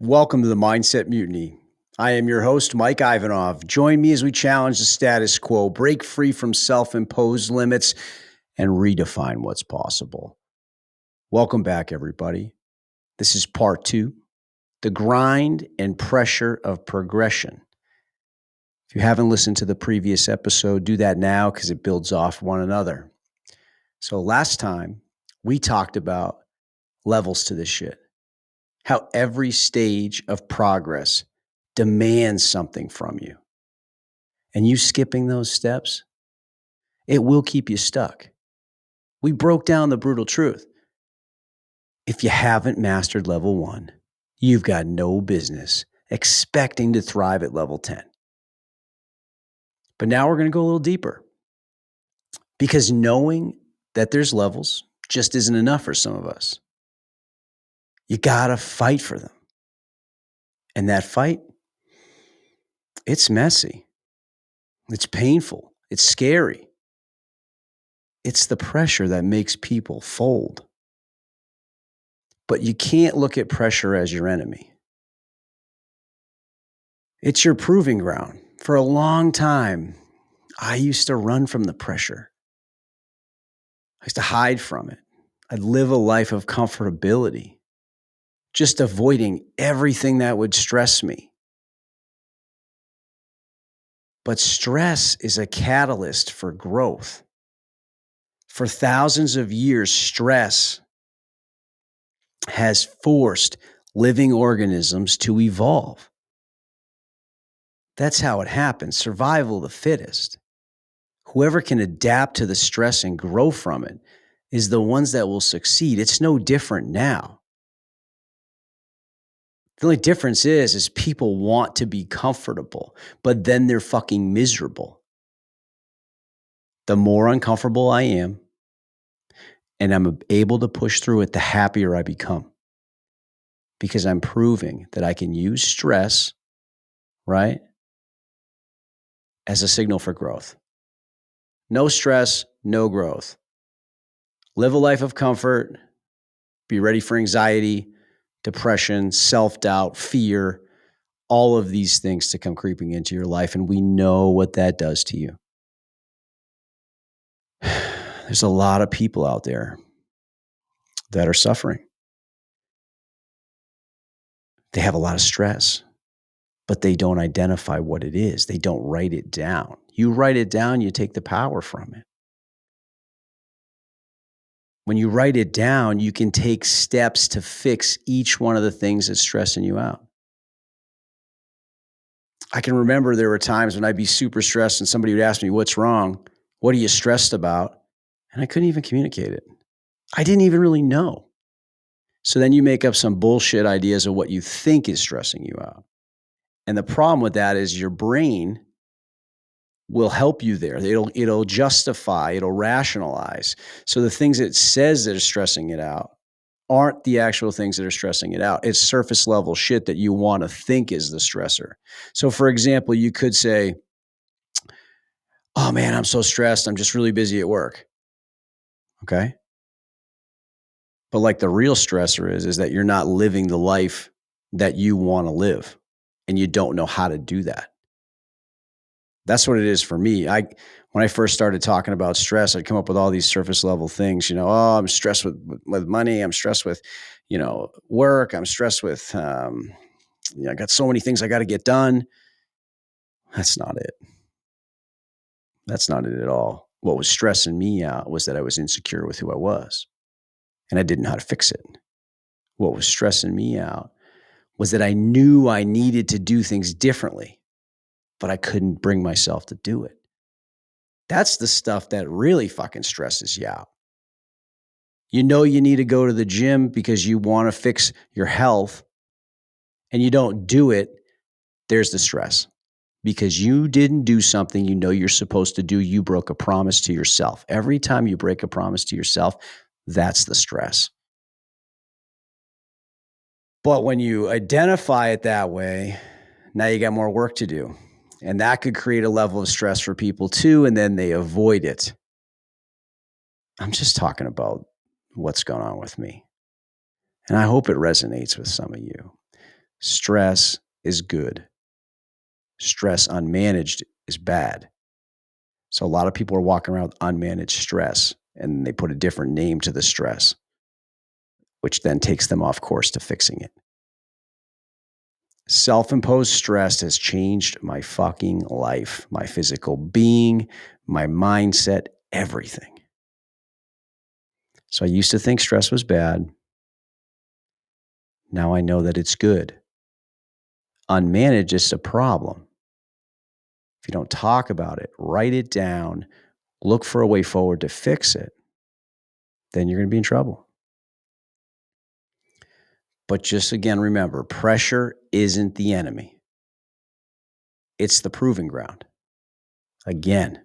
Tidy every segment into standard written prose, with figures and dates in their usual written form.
Welcome to the Mindset Mutiny. I am your host, Mike Ivanov. Join me as we challenge the status quo, break free from self-imposed limits, and redefine what's possible. Welcome back, everybody. This is part 2, the grind and pressure of progression. If you haven't listened to the previous episode, do that now because it builds off one another. So last time, we talked about levels to this shit. How every stage of progress demands something from you. And you skipping those steps, it will keep you stuck. We broke down the brutal truth. If you haven't mastered level 1, you've got no business expecting to thrive at level 10. But now we're going to go a little deeper, because knowing that there's levels just isn't enough for some of us. You got to fight for them. And that fight, it's messy. It's painful. It's scary. It's the pressure that makes people fold. But you can't look at pressure as your enemy. It's your proving ground. For a long time, I used to run from the pressure. I used to hide from it. I'd live a life of comfortability, just avoiding everything that would stress me. But stress is a catalyst for growth. For thousands of years, stress has forced living organisms to evolve. That's how it happens. Survival of the fittest. Whoever can adapt to the stress and grow from it is the ones that will succeed. It's no different now. The only difference is people want to be comfortable, but then they're fucking miserable. The more uncomfortable I am, and I'm able to push through it, the happier I become. Because I'm proving that I can use stress, right, as a signal for growth. No stress, no growth. Live a life of comfort. Be ready for anxiety, depression, self-doubt, fear, all of these things to come creeping into your life. And we know what that does to you. There's a lot of people out there that are suffering. They have a lot of stress, but they don't identify what it is. They don't write it down. You write it down, you take the power from it. When you write it down, you can take steps to fix each one of the things that's stressing you out. I can remember there were times when I'd be super stressed and somebody would ask me, "What's wrong? What are you stressed about?" And I couldn't even communicate it. I didn't even really know. So then you make up some bullshit ideas of what you think is stressing you out. And the problem with that is your brain will help you there. It'll justify, it'll rationalize. So the things it says that are stressing it out aren't the actual things that are stressing it out. It's surface level shit that you want to think is the stressor. So for example, you could say, "Oh man, I'm so stressed. I'm just really busy at work." Okay. But like the real stressor is that you're not living the life that you want to live and you don't know how to do that. That's what it is for me. When I first started talking about stress, I'd come up with all these surface level things, oh, I'm stressed with money. I'm stressed with, work. I'm stressed with, I got so many things I got to get done. That's not it. That's not it at all. What was stressing me out was that I was insecure with who I was and I didn't know how to fix it. What was stressing me out was that I knew I needed to do things differently, but I couldn't bring myself to do it. That's the stuff that really fucking stresses you out. You know you need to go to the gym because you want to fix your health and you don't do it. There's the stress. Because you didn't do something you know you're supposed to do. You broke a promise to yourself. Every time you break a promise to yourself, that's the stress. But when you identify it that way, now you got more work to do. And that could create a level of stress for people too, and then they avoid it. I'm just talking about what's going on with me. And I hope it resonates with some of you. Stress is good. Stress unmanaged is bad. So a lot of people are walking around with unmanaged stress, and they put a different name to the stress, which then takes them off course to fixing it. Self-imposed stress has changed my fucking life, my physical being, my mindset, everything. So I used to think stress was bad. Now I know that it's good. Unmanaged is a problem. If you don't talk about it, write it down, look for a way forward to fix it, then you're going to be in trouble. But just again, remember, pressure isn't the enemy. It's the proving ground. Again,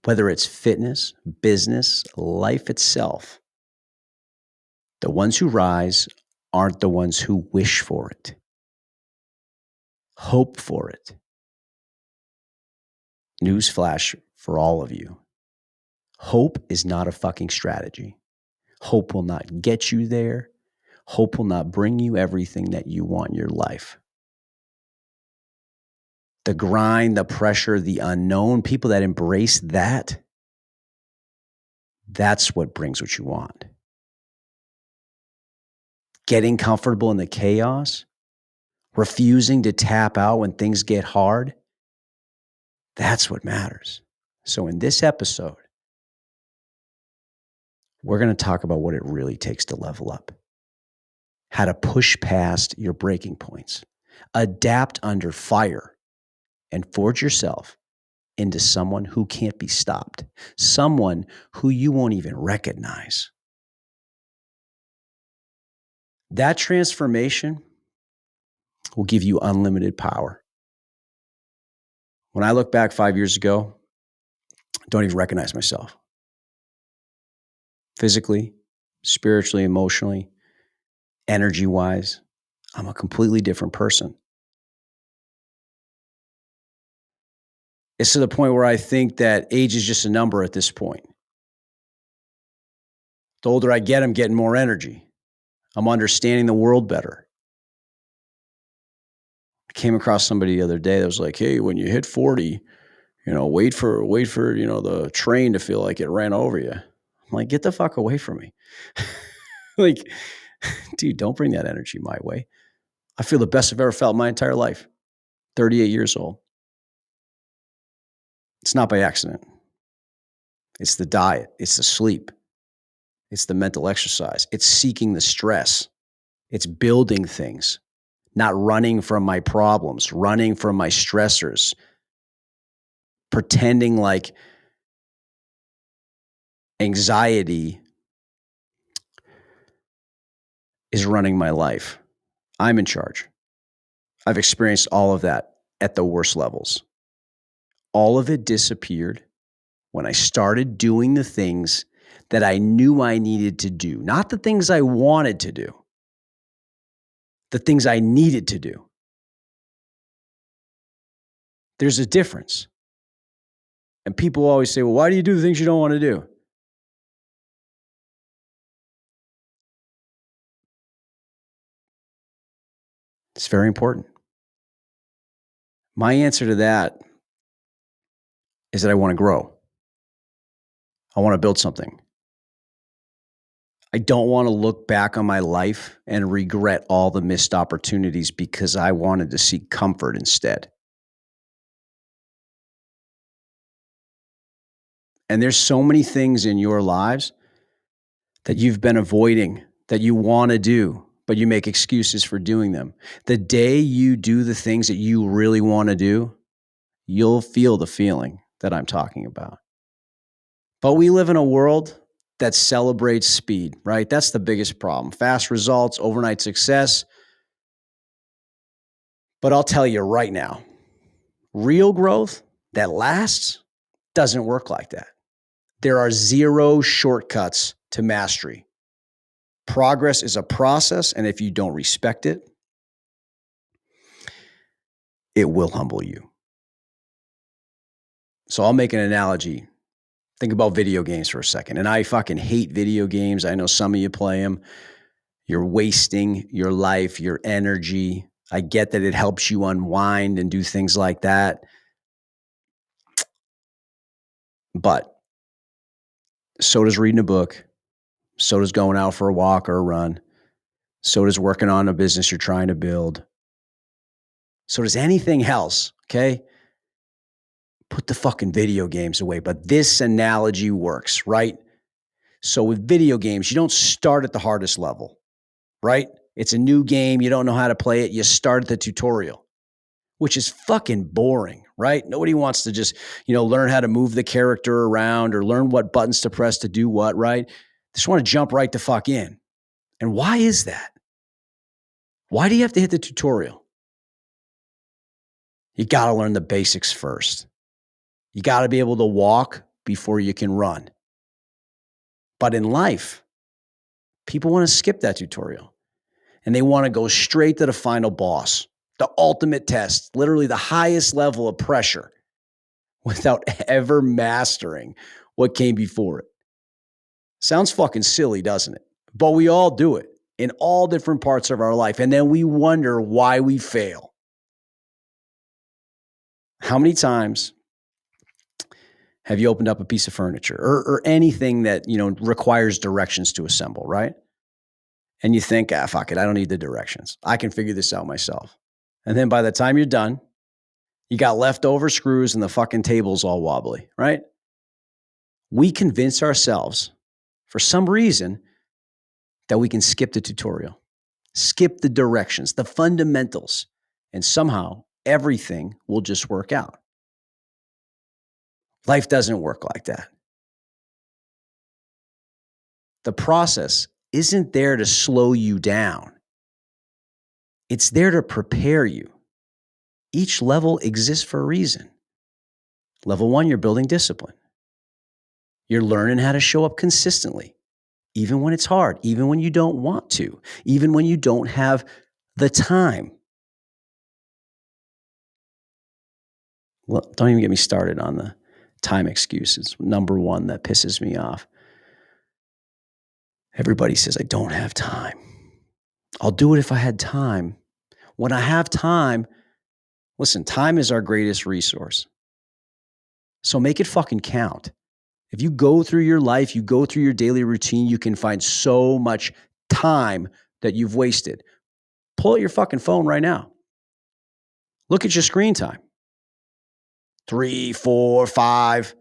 whether it's fitness, business, life itself, the ones who rise aren't the ones who wish for it, hope for it. Newsflash for all of you. Hope is not a fucking strategy. Hope will not get you there. Hope will not bring you everything that you want in your life. The grind, the pressure, the unknown, people that embrace that, that's what brings what you want. Getting comfortable in the chaos, refusing to tap out when things get hard, that's what matters. So in this episode, we're going to talk about what it really takes to level up, how to push past your breaking points, adapt under fire, and forge yourself into someone who can't be stopped, someone who you won't even recognize. That transformation will give you unlimited power. When I look back 5 years ago, I don't even recognize myself. Physically, spiritually, emotionally, energy-wise, I'm a completely different person. It's to the point where I think that age is just a number at this point. The older I get, I'm getting more energy. I'm understanding the world better. I came across somebody the other day that was like, hey, when you hit 40, wait for, the train to feel like it ran over you. I'm like, get the fuck away from me. Like, dude, don't bring that energy my way. I feel the best I've ever felt in my entire life. 38 years old. It's not by accident. It's the diet. It's the sleep. It's the mental exercise. It's seeking the stress. It's building things, not running from my problems, running from my stressors, pretending like anxiety is running my life. I'm in charge. I've experienced all of that at the worst levels. All of it disappeared when I started doing the things that I knew I needed to do, not the things I wanted to do, the things I needed to do. There's a difference. And people always say, well, why do you do the things you don't want to do? It's very important. My answer to that is that I want to grow. I want to build something. I don't want to look back on my life and regret all the missed opportunities because I wanted to seek comfort instead. And there's so many things in your lives that you've been avoiding, that you want to do, but you make excuses for doing them. The day you do the things that you really want to do, you'll feel the feeling that I'm talking about. But we live in a world that celebrates speed, right? That's the biggest problem. Fast results, overnight success. But I'll tell you right now, real growth that lasts doesn't work like that. There are zero shortcuts to mastery. Progress is a process, and if you don't respect it, it will humble you. So I'll make an analogy. Think about video games for a second. And I fucking hate video games. I know some of you play them. You're wasting your life, your energy. I get that it helps you unwind and do things like that. But so does reading a book. So does going out for a walk or a run. So does working on a business you're trying to build. So does anything else, okay? Put the fucking video games away. But this analogy works, right? So with video games, you don't start at the hardest level, right? It's a new game. You don't know how to play it. You start at the tutorial, which is fucking boring, right? Nobody wants to just, learn how to move the character around or learn what buttons to press to do what, right? They just want to jump right the fuck in. And why is that? Why do you have to hit the tutorial? You got to learn the basics first. You got to be able to walk before you can run. But in life, people want to skip that tutorial and they want to go straight to the final boss, the ultimate test, literally the highest level of pressure without ever mastering what came before it. Sounds fucking silly, doesn't it? But we all do it in all different parts of our life. And then we wonder why we fail. How many times have you opened up a piece of furniture or anything that, requires directions to assemble, right? And you think, fuck it, I don't need the directions. I can figure this out myself. And then by the time you're done, you got leftover screws and the fucking table's all wobbly, right? We convince ourselves, for some reason, that we can skip the tutorial, skip the directions, the fundamentals, and somehow everything will just work out. Life doesn't work like that. The process isn't there to slow you down. It's there to prepare you. Each level exists for a reason. Level 1, you're building discipline. You're learning how to show up consistently, even when it's hard, even when you don't want to, even when you don't have the time. Well, don't even get me started on the time excuses. Number one that pisses me off. Everybody says, I don't have time. I'll do it if I had time. When I have time, listen, time is our greatest resource. So make it fucking count. If you go through your life, you go through your daily routine, you can find so much time that you've wasted. Pull out your fucking phone right now. Look at your screen time. 3, 4, 5,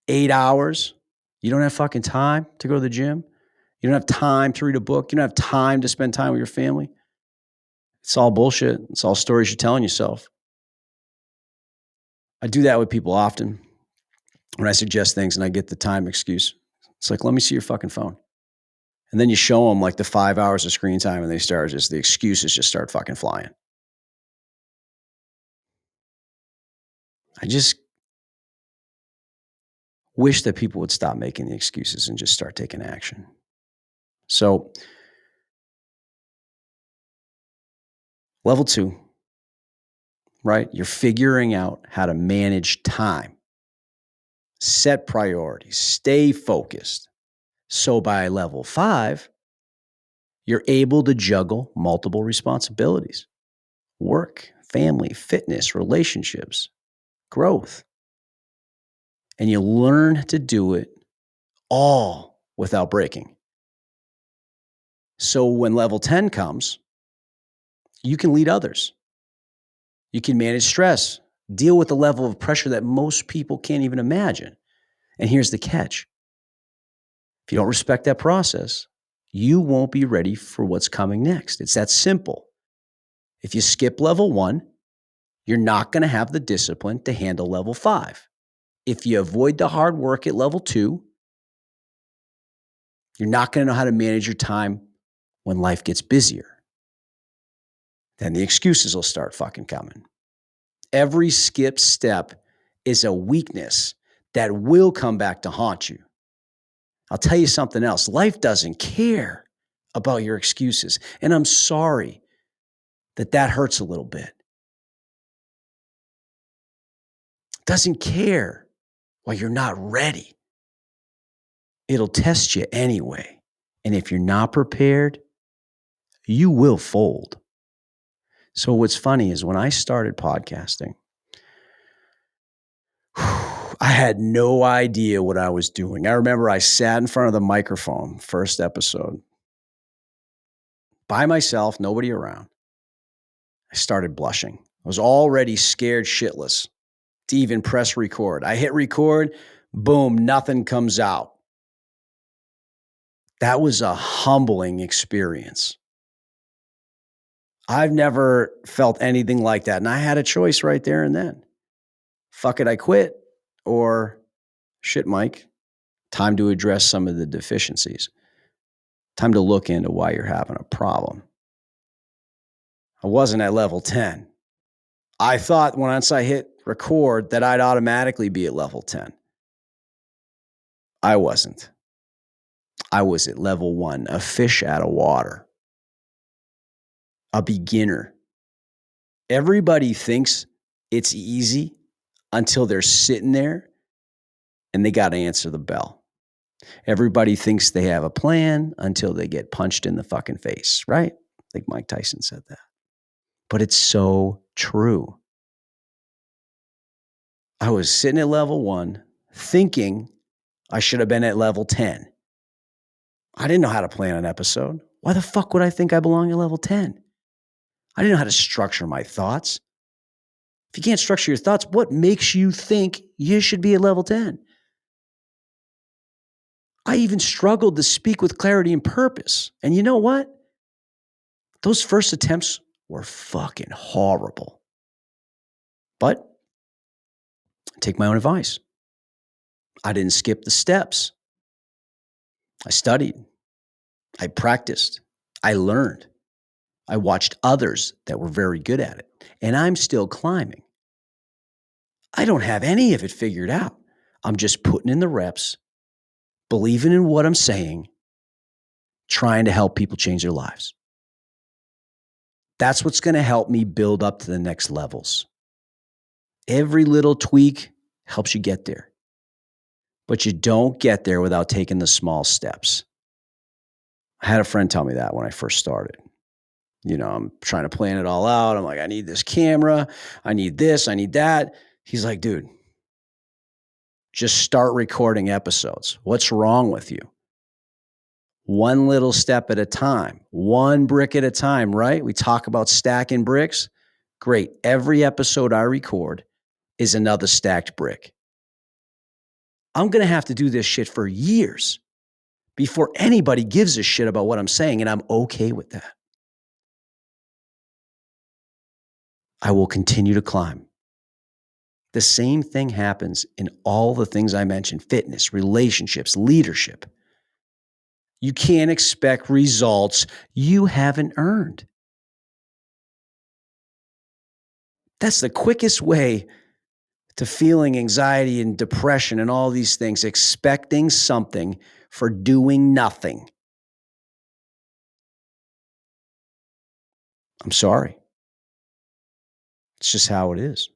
8 hours. You don't have fucking time to go to the gym. You don't have time to read a book. You don't have time to spend time with your family. It's all bullshit. It's all stories you're telling yourself. I do that with people often when I suggest things and I get the time excuse. It's like, let me see your fucking phone. And then you show them like the 5 hours of screen time and the excuses just start fucking flying. I just wish that people would stop making the excuses and just start taking action. So, level 2, right? You're figuring out how to manage time, set priorities, stay focused. So by level 5, you're able to juggle multiple responsibilities: work, family, fitness, relationships, growth. And you learn to do it all without breaking. So when level 10 comes, you can lead others. You can manage stress, deal with the level of pressure that most people can't even imagine. And here's the catch. If you don't respect that process, you won't be ready for what's coming next. It's that simple. If you skip level 1, you're not going to have the discipline to handle level 5. If you avoid the hard work at level 2, you're not going to know how to manage your time when life gets busier. Then the excuses will start fucking coming. Every skipped step is a weakness that will come back to haunt you. I'll tell you something else. Life doesn't care about your excuses. And I'm sorry that hurts a little bit. It doesn't care why you're not ready. It'll test you anyway. And if you're not prepared, you will fold. So what's funny is when I started podcasting, I had no idea what I was doing. I remember I sat in front of the microphone, first episode, by myself, nobody around. I started blushing. I was already scared shitless to even press record. I hit record, boom, nothing comes out. That was a humbling experience. I've never felt anything like that. And I had a choice right there and then. Fuck it, I quit. Or shit, Mike, time to address some of the deficiencies. Time to look into why you're having a problem. I wasn't at level 10. I thought once I hit record that I'd automatically be at level 10. I wasn't. I was at level 1, a fish out of water, a beginner. Everybody thinks it's easy until they're sitting there and they got to answer the bell. Everybody thinks they have a plan until they get punched in the fucking face, right? I think Mike Tyson said that. But it's so true. I was sitting at level 1 thinking I should have been at level 10. I didn't know how to plan an episode. Why the fuck would I think I belong at level 10? I didn't know how to structure my thoughts. If you can't structure your thoughts, what makes you think you should be at level 10? I even struggled to speak with clarity and purpose. And you know what? Those first attempts were fucking horrible. But take my own advice. I didn't skip the steps. I studied. I practiced. I learned. I watched others that were very good at it. And I'm still climbing. I don't have any of it figured out. I'm just putting in the reps, believing in what I'm saying, trying to help people change their lives. That's what's going to help me build up to the next levels. Every little tweak helps you get there. But you don't get there without taking the small steps. I had a friend tell me that when I first started. You know, I'm trying to plan it all out. I'm like, I need this camera. I need this. I need that. He's like, dude, just start recording episodes. What's wrong with you? One little step at a time, one brick at a time, right? We talk about stacking bricks. Great. Every episode I record is another stacked brick. I'm going to have to do this shit for years before anybody gives a shit about what I'm saying, and I'm okay with that. I will continue to climb. The same thing happens in all the things I mentioned: fitness, relationships, leadership. You can't expect results you haven't earned. That's the quickest way to feeling anxiety and depression and all these things, expecting something for doing nothing. I'm sorry. It's just how it is.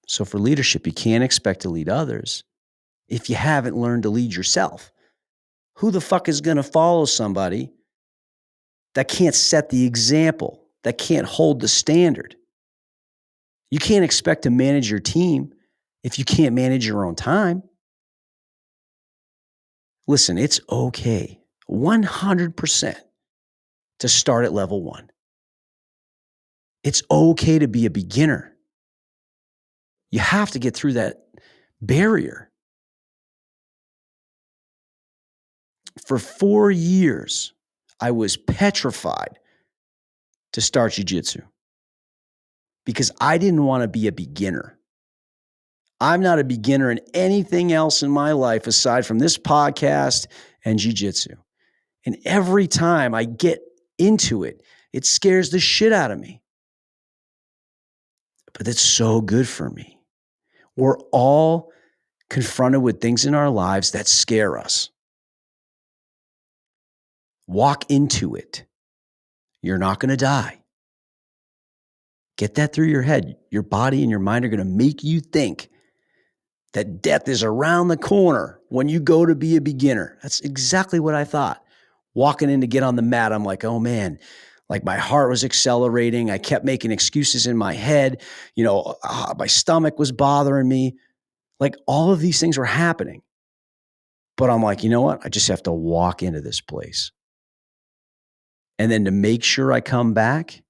So for leadership, you can't expect to lead others if you haven't learned to lead yourself. Who the fuck is going to follow somebody that can't set the example, that can't hold the standard? You can't expect to manage your team if you can't manage your own time. Listen, it's okay, 100%, to start at level 1. It's okay to be a beginner. You have to get through that barrier. For 4 years, I was petrified to start jiu-jitsu because I didn't want to be a beginner. I'm not a beginner in anything else in my life aside from this podcast and jiu-jitsu. And every time I get into it, it scares the shit out of me. But it's so good for me. We're all confronted with things in our lives that scare us. Walk into it. You're not going to die. Get that through your head. Your body and your mind are going to make you think that death is around the corner when you go to be a beginner. That's exactly what I thought. Walking in to get on the mat, I'm like, oh man, like my heart was accelerating. I kept making excuses in my head. My stomach was bothering me. Like all of these things were happening. But I'm like, you know what? I just have to walk into this place. And then to make sure I come back,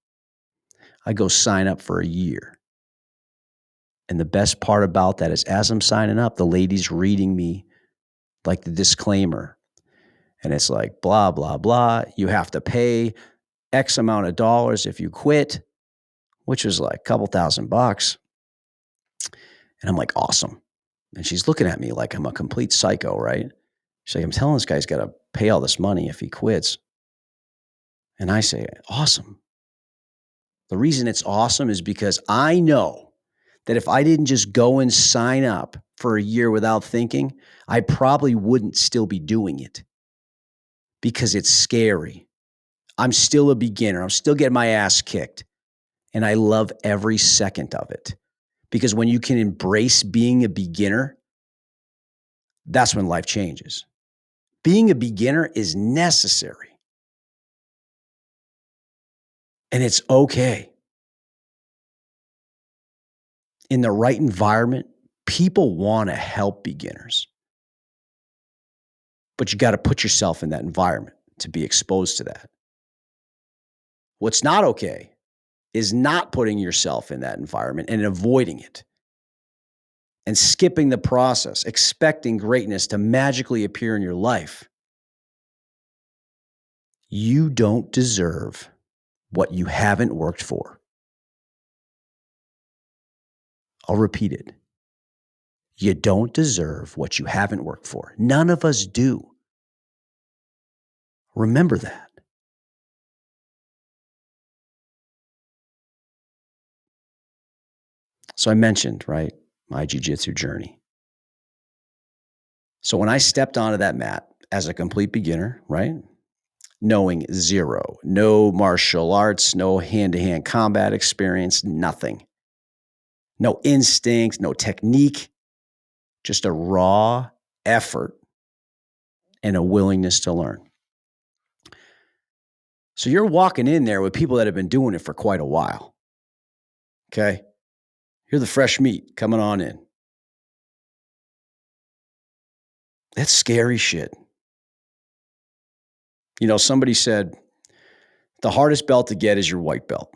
I go sign up for a year. And the best part about that is as I'm signing up, the lady's reading me like the disclaimer. And it's like, blah, blah, blah. You have to pay X amount of dollars if you quit, which was like a couple $1,000. And I'm like, awesome. And she's looking at me like I'm a complete psycho, right? She's like, I'm telling this guy he's got to pay all this money if he quits. And I say, awesome. The reason it's awesome is because I know that if I didn't just go and sign up for a year without thinking, I probably wouldn't still be doing it because it's scary. I'm still a beginner. I'm still getting my ass kicked. And I love every second of it because when you can embrace being a beginner, that's when life changes. Being a beginner is necessary. And it's okay. In the right environment, people want to help beginners. But you got to put yourself in that environment to be exposed to that. What's not okay is not putting yourself in that environment and avoiding it and skipping the process, expecting greatness to magically appear in your life. You don't deserve what you haven't worked for. I'll repeat it. You don't deserve what you haven't worked for. None of us do. Remember that. So I mentioned, right, my jiu-jitsu journey. So when I stepped onto that mat as a complete beginner, right, knowing zero, no martial arts, no hand-to-hand combat experience, nothing. No instinct, no technique, just a raw effort and a willingness to learn. So you're walking in there with people that have been doing it for quite a while. Okay? You're the fresh meat coming on in. That's scary shit. Somebody said, the hardest belt to get is your white belt.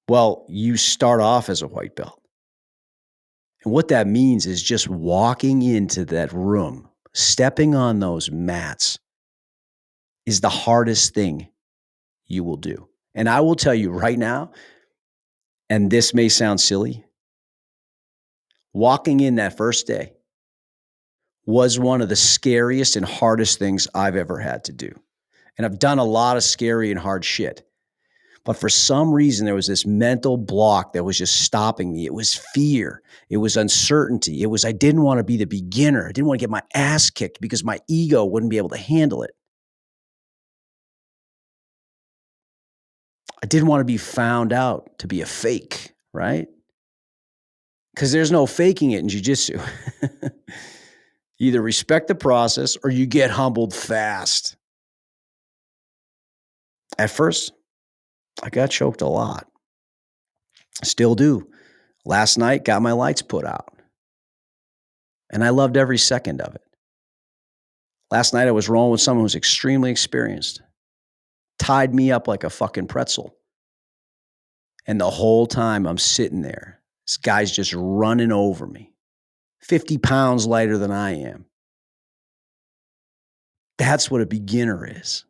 Well, you start off as a white belt. And what that means is just walking into that room, stepping on those mats is the hardest thing you will do. And I will tell you right now, and this may sound silly, walking in that first day was one of the scariest and hardest things I've ever had to do. And I've done a lot of scary and hard shit. But for some reason, there was this mental block that was just stopping me. It was fear. It was uncertainty. It was I didn't want to be the beginner. I didn't want to get my ass kicked because my ego wouldn't be able to handle it. I didn't want to be found out to be a fake, right? Because there's no faking it in jiu-jitsu. You either respect the process or you get humbled fast. At first, I got choked a lot. Still do. Last night, got my lights put out. And I loved every second of it. Last night, I was rolling with someone who's extremely experienced. Tied me up like a fucking pretzel. And the whole time I'm sitting there, this guy's just running over me. 50 pounds lighter than I am. That's what a beginner is.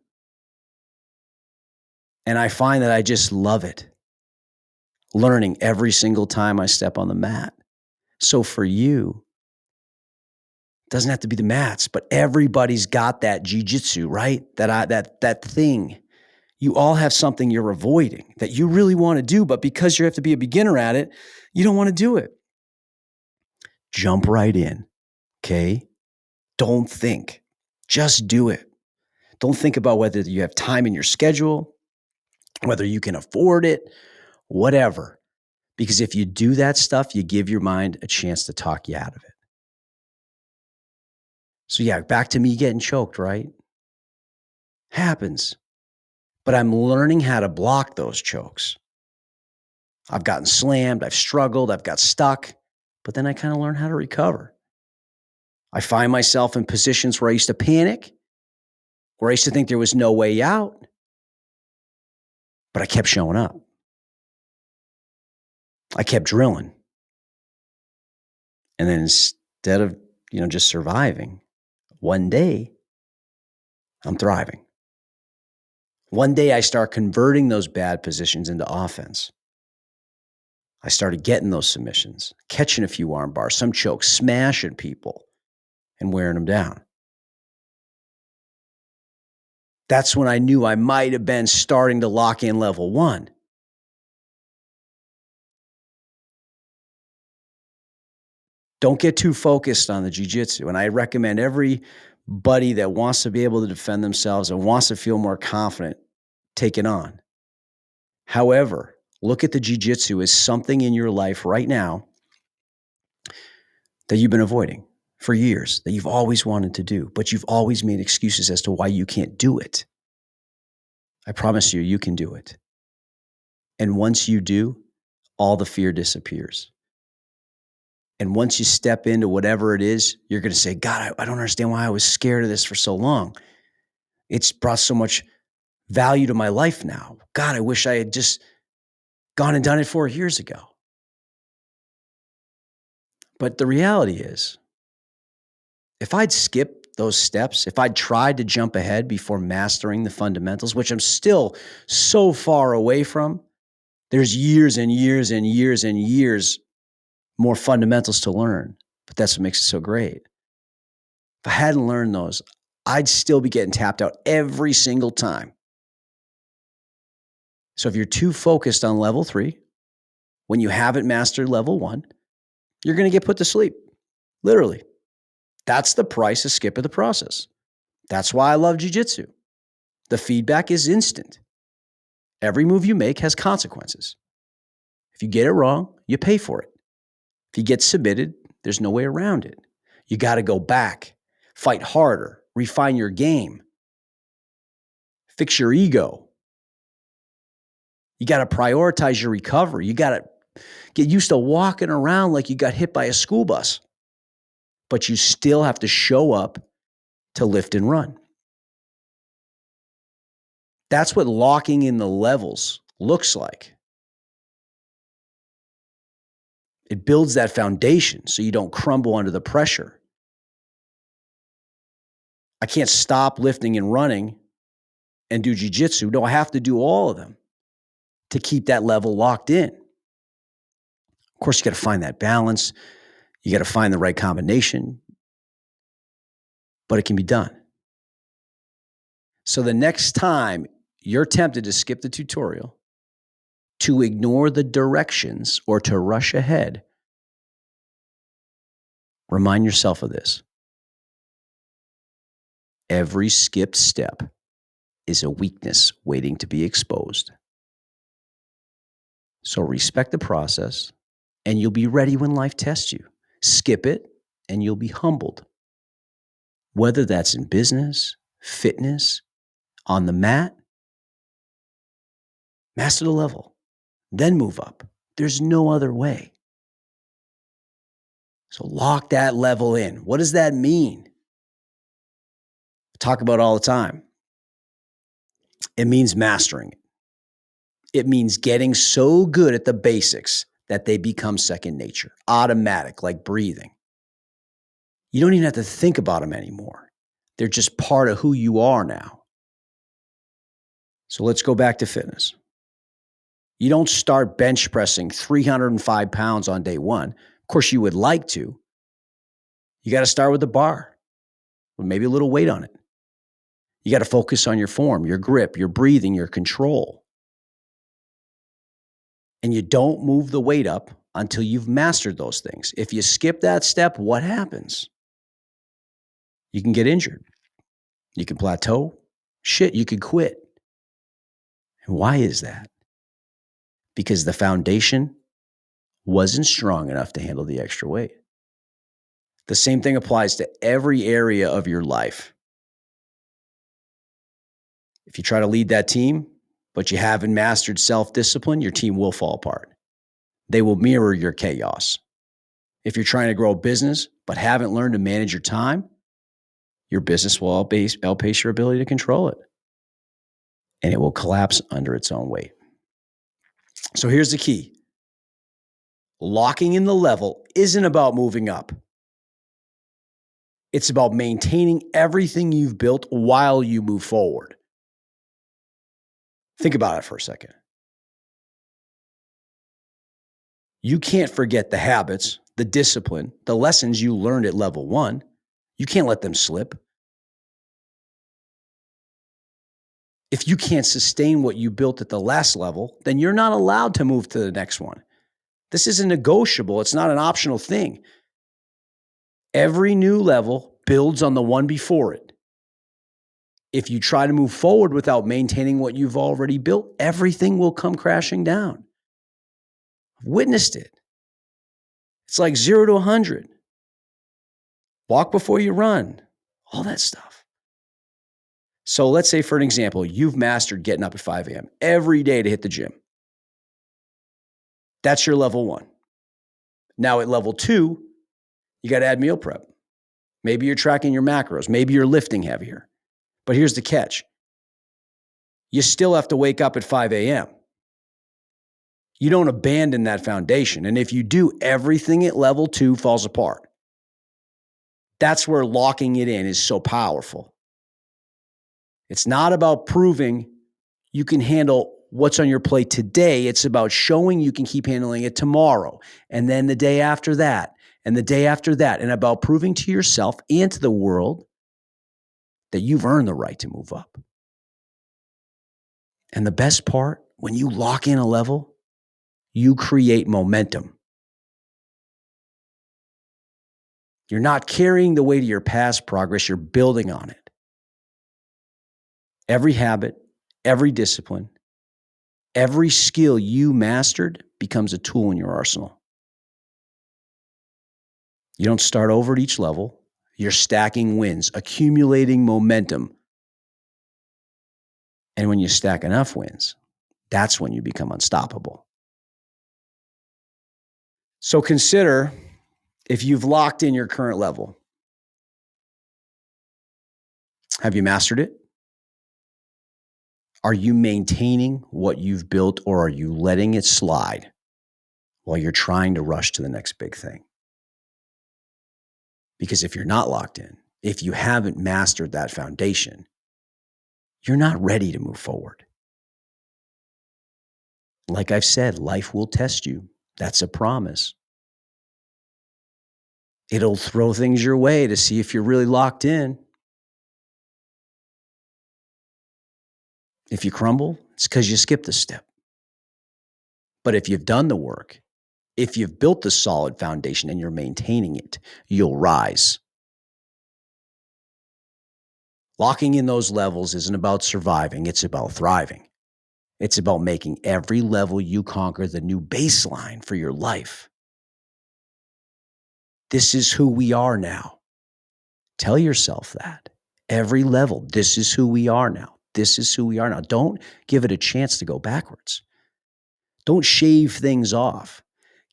And I find that I just love it. Learning every single time I step on the mat. So for you, it doesn't have to be the mats, but everybody's got that jiu-jitsu, right? That thing. You all have something you're avoiding that you really want to do, but because you have to be a beginner at it, you don't want to do it. Jump right in, okay? Don't think. Just do it. Don't think about whether you have time in your schedule, whether you can afford it, whatever. Because if you do that stuff, you give your mind a chance to talk you out of it. So yeah, back to me getting choked, right? Happens. But I'm learning how to block those chokes. I've gotten slammed, I've struggled, I've got stuck, but then I kind of learn how to recover. I find myself in positions where I used to panic, where I used to think there was no way out, but I kept showing up. I kept drilling. And then instead of, just surviving, one day I'm thriving. One day I start converting those bad positions into offense. I started getting those submissions, catching a few arm bars, some chokes, smashing people and wearing them down. That's when I knew I might have been starting to lock in level 1. Don't get too focused on the jiu-jitsu. And I recommend everybody that wants to be able to defend themselves and wants to feel more confident, take it on. However, look at the jiu-jitsu as something in your life right now that you've been avoiding for years, that you've always wanted to do, but you've always made excuses as to why you can't do it. I promise you, you can do it. And once you do, all the fear disappears. And once you step into whatever it is, you're going to say, God, I don't understand why I was scared of this for so long. It's brought so much value to my life now. God, I wish I had just gone and done it 4 years ago. But the reality is, if I'd skipped those steps, if I'd tried to jump ahead before mastering the fundamentals, which I'm still so far away from, there's years and years and years and years more fundamentals to learn. But that's what makes it so great. If I hadn't learned those, I'd still be getting tapped out every single time. So if you're too focused on level 3, when you haven't mastered level 1, you're going to get put to sleep. Literally. That's the price of skipping the process. That's why I love jiu-jitsu. The feedback is instant. Every move you make has consequences. If you get it wrong, you pay for it. If you get submitted, there's no way around it. You got to go back, fight harder, refine your game, fix your ego. You got to prioritize your recovery. You got to get used to walking around like you got hit by a school bus, but you still have to show up to lift and run. That's what locking in the levels looks like. It builds that foundation so you don't crumble under the pressure. I can't stop lifting and running and do jiu-jitsu. No, I have to do all of them to keep that level locked in. Of course, you got to find that balance. You got to find the right combination, but it can be done. So the next time you're tempted to skip the tutorial, to ignore the directions, or to rush ahead, remind yourself of this. Every skipped step is a weakness waiting to be exposed. So respect the process, and you'll be ready when life tests you. Skip it, and you'll be humbled. Whether that's in business, fitness, on the mat, master the level, then move up. There's no other way. So lock that level in. What does that mean? I talk about it all the time. It means mastering it. It means getting so good at the basics that they become second nature, automatic, like breathing. You don't even have to think about them anymore. They're just part of who you are now. So let's go back to fitness. You don't start bench pressing 305 pounds on day 1. Of course, you would like to. You got to start with the bar, with maybe a little weight on it. You got to focus on your form, your grip, your breathing, your control. And you don't move the weight up until you've mastered those things. If you skip that step, what happens? You can get injured. You can plateau. Shit, you could quit. And why is that? Because the foundation wasn't strong enough to handle the extra weight. The same thing applies to every area of your life. If you try to lead that team, but you haven't mastered self-discipline, your team will fall apart. They will mirror your chaos. If you're trying to grow a business, but haven't learned to manage your time, your business will outpace your ability to control it. And it will collapse under its own weight. So here's the key. Locking in the level isn't about moving up. It's about maintaining everything you've built while you move forward. Think about it for a second. You can't forget the habits, the discipline, the lessons you learned at level 1. You can't let them slip. If you can't sustain what you built at the last level, then you're not allowed to move to the next one. This isn't negotiable. It's not an optional thing. Every new level builds on the one before it. If you try to move forward without maintaining what you've already built, everything will come crashing down. I've witnessed it. It's like 0 to 100. Walk before you run. All that stuff. So let's say, for an example, you've mastered getting up at 5 a.m. every day to hit the gym. That's your level 1. Now at level 2, you got to add meal prep. Maybe you're tracking your macros. Maybe you're lifting heavier. But here's the catch. You still have to wake up at 5 a.m. You don't abandon that foundation. And if you do, everything at level 2 falls apart. That's where locking it in is so powerful. It's not about proving you can handle what's on your plate today. It's about showing you can keep handling it tomorrow, and then the day after that, and the day after that, and about proving to yourself and to the world that you've earned the right to move up. And the best part, when you lock in a level, you create momentum. You're not carrying the weight of your past progress, you're building on it. Every habit, every discipline, every skill you mastered becomes a tool in your arsenal. You don't start over at each level. You're stacking wins, accumulating momentum. And when you stack enough wins, that's when you become unstoppable. So consider if you've locked in your current level. Have you mastered it? Are you maintaining what you've built, or are you letting it slide while you're trying to rush to the next big thing? Because if you're not locked in, if you haven't mastered that foundation, you're not ready to move forward. Like I've said, life will test you. That's a promise. It'll throw things your way to see if you're really locked in. If you crumble, it's because you skipped a step. But if you've done the work, if you've built the solid foundation and you're maintaining it, you'll rise. Locking in those levels isn't about surviving, it's about thriving. It's about making every level you conquer the new baseline for your life. This is who we are now. Tell yourself that. Every level, this is who we are now. This is who we are now. Don't give it a chance to go backwards. Don't shave things off.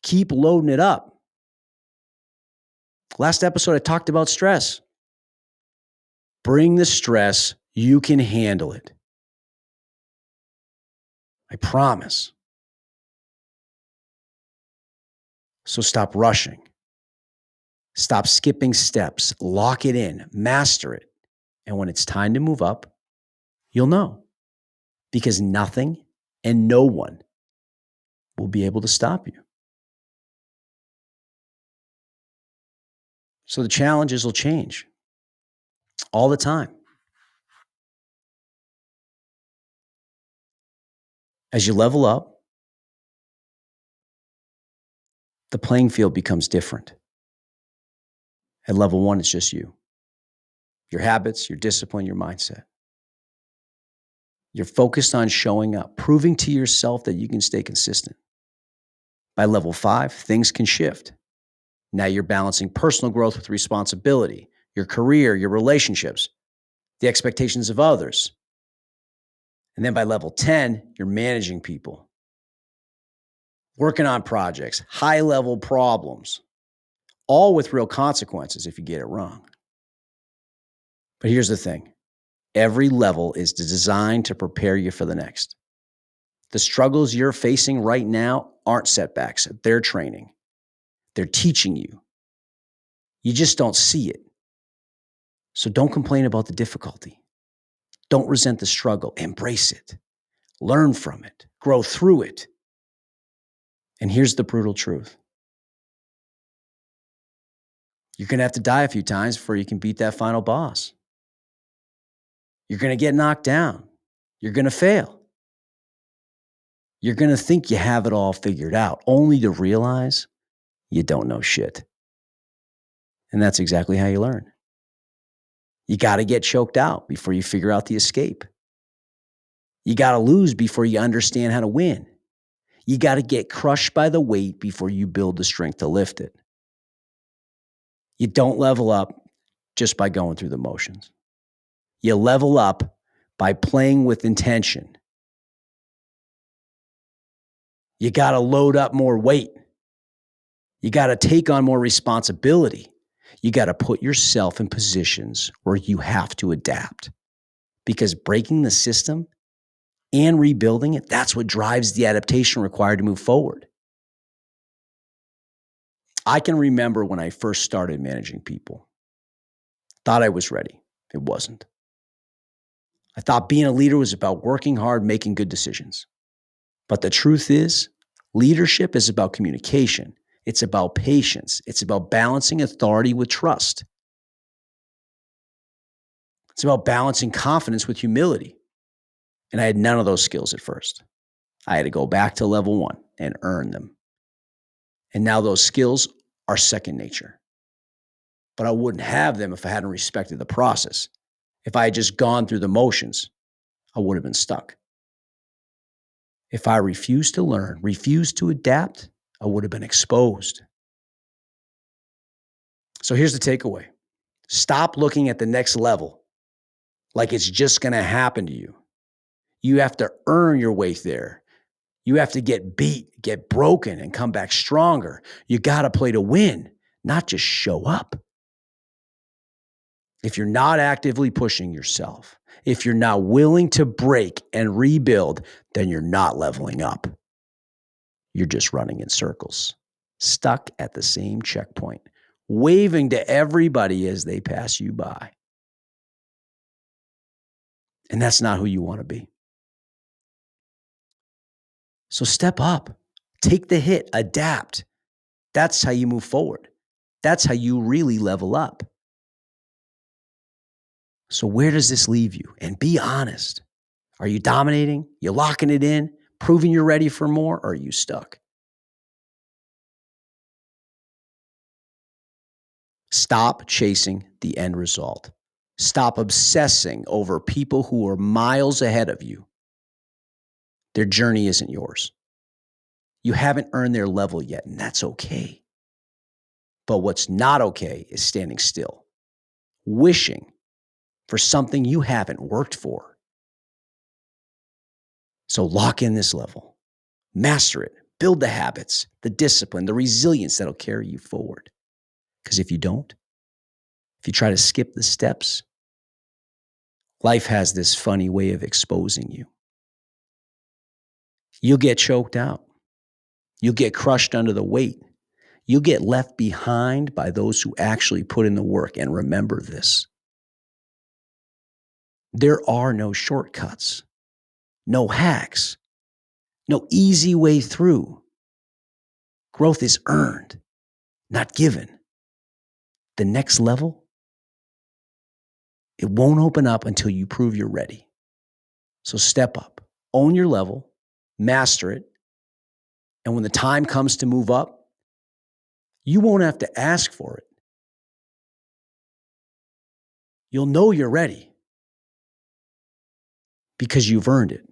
Keep loading it up. Last episode, I talked about stress. Bring the stress. You can handle it. I promise. So stop rushing. Stop skipping steps. Lock it in. Master it. And when it's time to move up, you'll know. Because nothing and no one will be able to stop you. So the challenges will change all the time. As you level up, the playing field becomes different. At level 1, it's just you. Your habits, your discipline, your mindset. You're focused on showing up, proving to yourself that you can stay consistent. By level 5, things can shift. Now you're balancing personal growth with responsibility, your career, your relationships, the expectations of others. And then by level 10, you're managing people, working on projects, high-level problems, all with real consequences if you get it wrong. But here's the thing. Every level is designed to prepare you for the next. The struggles you're facing right now aren't setbacks. They're training. They're teaching you. You just don't see it. So don't complain about the difficulty. Don't resent the struggle. Embrace it. Learn from it. Grow through it. And here's the brutal truth. You're going to have to die a few times before you can beat that final boss. You're going to get knocked down. You're going to fail. You're going to think you have it all figured out, only to realize you don't know shit. And that's exactly how you learn. You got to get choked out before you figure out the escape. You got to lose before you understand how to win. You got to get crushed by the weight before you build the strength to lift it. You don't level up just by going through the motions. You level up by playing with intention. You got to load up more weight. You got to take on more responsibility. You got to put yourself in positions where you have to adapt. Because breaking the system and rebuilding it, that's what drives the adaptation required to move forward. I can remember when I first started managing people. Thought I was ready. It wasn't. I thought being a leader was about working hard, making good decisions. But the truth is, leadership is about communication. It's about patience. It's about balancing authority with trust. It's about balancing confidence with humility. And I had none of those skills at first. I had to go back to level 1 and earn them. And now those skills are second nature. But I wouldn't have them if I hadn't respected the process. If I had just gone through the motions, I would have been stuck. If I refused to learn, refused to adapt, I would have been exposed. So here's the takeaway. Stop looking at the next level like it's just going to happen to you. You have to earn your way there. You have to get beat, get broken, and come back stronger. You got to play to win, not just show up. If you're not actively pushing yourself, if you're not willing to break and rebuild, then you're not leveling up. You're just running in circles, stuck at the same checkpoint, waving to everybody as they pass you by. And that's not who you want to be. So step up, take the hit, adapt. That's how you move forward. That's how you really level up. So where does this leave you? And be honest. Are you dominating? You locking it in, proving you're ready for more, or are you stuck? Stop chasing the end result. Stop obsessing over people who are miles ahead of you. Their journey isn't yours. You haven't earned their level yet, and that's okay. But what's not okay is standing still, wishing for something you haven't worked for. So lock in this level, master it, build the habits, the discipline, the resilience that'll carry you forward. Because if you don't, if you try to skip the steps, life has this funny way of exposing you. You'll get choked out. You'll get crushed under the weight. You'll get left behind by those who actually put in the work. And remember this. There are no shortcuts, no hacks, no easy way through. Growth is earned, not given. The next level, it won't open up until you prove you're ready. So step up, own your level, master it. And when the time comes to move up, you won't have to ask for it. You'll know you're ready because you've earned it.